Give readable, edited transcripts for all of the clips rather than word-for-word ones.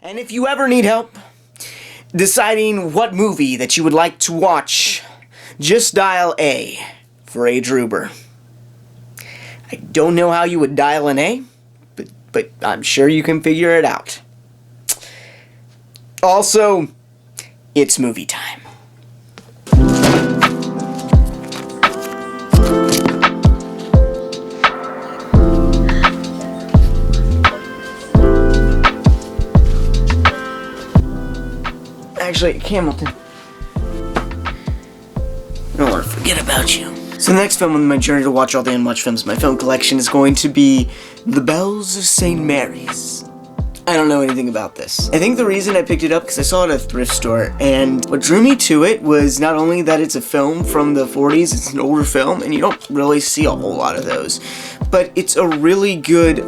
And if you ever need help deciding what movie that you would like to watch, just dial A for adruber. I don't know how you would dial an A, but I'm sure you can figure it out. Also, it's movie time. Actually, Hamilton, I don't want to forget about you. So the next film on my journey to watch all the Unwatched films in my film collection is going to be The Bells of St. Mary's. I don't know anything about this. I think the reason I picked it up because I saw it at a thrift store, and what drew me to it was not only that it's a film from the 40s, it's an older film, and you don't really see a whole lot of those, but it's a really good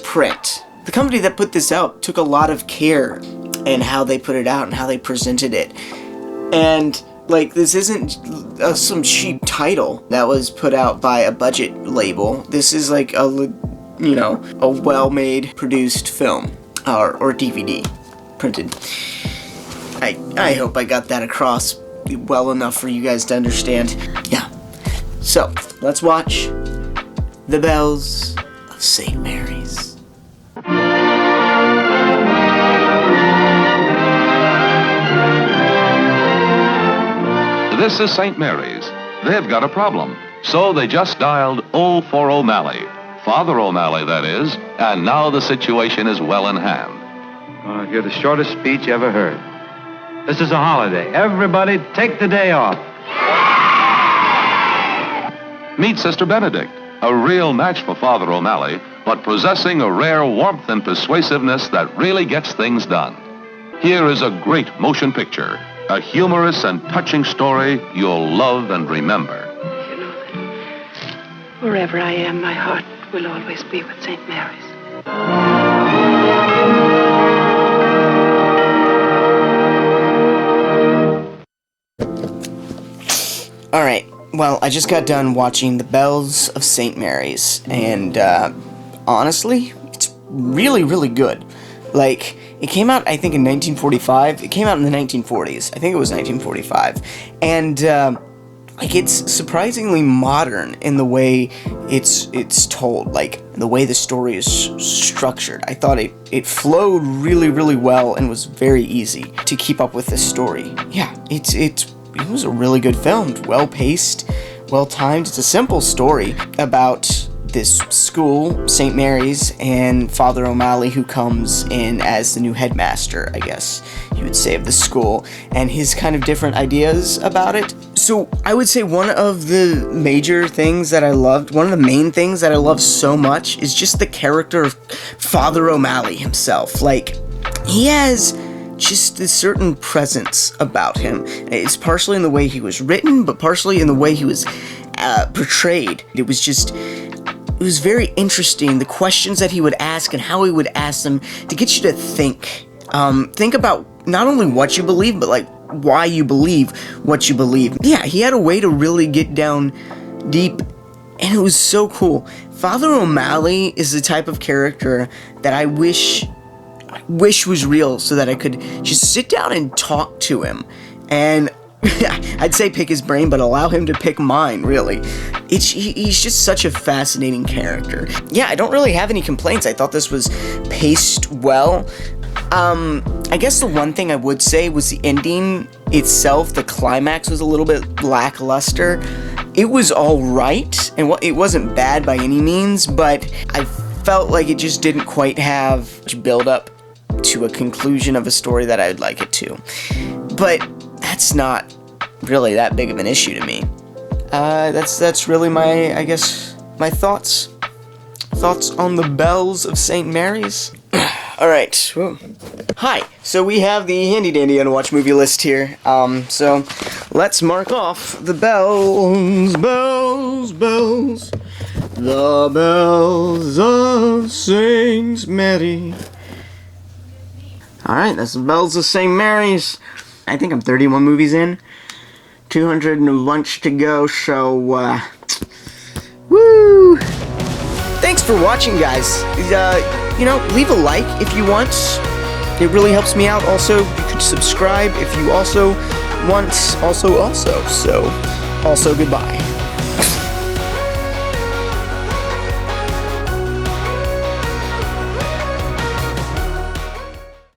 print. The company that put this out took a lot of care in how they put it out and how they presented it. And like, this isn't some cheap title that was put out by a budget label. This is like a well-made, produced film, or DVD, printed. I hope I got that across well enough for you guys to understand. Yeah. So, let's watch The Bells of St. Mary's. This is St. Mary's. They've got a problem, so they just dialed 0 for O'Malley. Father O'Malley, that is, and now the situation is well in hand. I'll hear the shortest speech you ever heard. This is a holiday. Everybody take the day off. Meet Sister Benedict, a real match for Father O'Malley, but possessing a rare warmth and persuasiveness that really gets things done. Here is a great motion picture, a humorous and touching story you'll love and remember. You know that wherever I am, my heart will always be with St. Mary's. Alright, well, I just got done watching The Bells of St. Mary's, and honestly, it's really, really good. Like, it came out, I think, in 1945. It came out in the 1940s. I think it was 1945. And, like, it's surprisingly modern in the way it's told. Like, the way the story is structured. I thought it flowed really, really well and was very easy to keep up with the story. Yeah, it was a really good film. Well-paced, well-timed. It's a simple story about this school, St. Mary's, and Father O'Malley, who comes in as the new headmaster, I guess you would say, of the school, and his kind of different ideas about it. So I would say one of the major things that I loved, one of the main things that I love so much, is just the character of Father O'Malley himself. Like, he has just this certain presence about him. It's partially in the way he was written, but partially in the way he was portrayed. It was very interesting, the questions that he would ask and how he would ask them to get you to think. Think about not only what you believe, but like why you believe what you believe. Yeah, he had a way to really get down deep, and it was so cool. Father O'Malley is the type of character that I wish was real, so that I could just sit down and talk to him. And I'd say pick his brain, but allow him to pick mine, really. He's just such a fascinating character. Yeah, I don't really have any complaints. I thought this was paced well. I guess the one thing I would say was the ending itself. The climax was a little bit lackluster. It was alright, and it wasn't bad by any means, but I felt like it just didn't quite have much build-up to a conclusion of a story that I'd like it to. But that's not really that big of an issue to me. That's really my, I guess, my thoughts on The Bells of St. Mary's. Alright, hi, so we have the handy dandy Unwatched movie list here, so let's mark off the bells, bells, bells, the bells of St. Mary. Alright, that's The Bells of St. Mary's. I think I'm 31 movies in, 200 and a lunch to go, so, woo! Thanks for watching, guys. you know, leave a like if you want. It really helps me out. Also, you could subscribe if you also want. So, also, goodbye.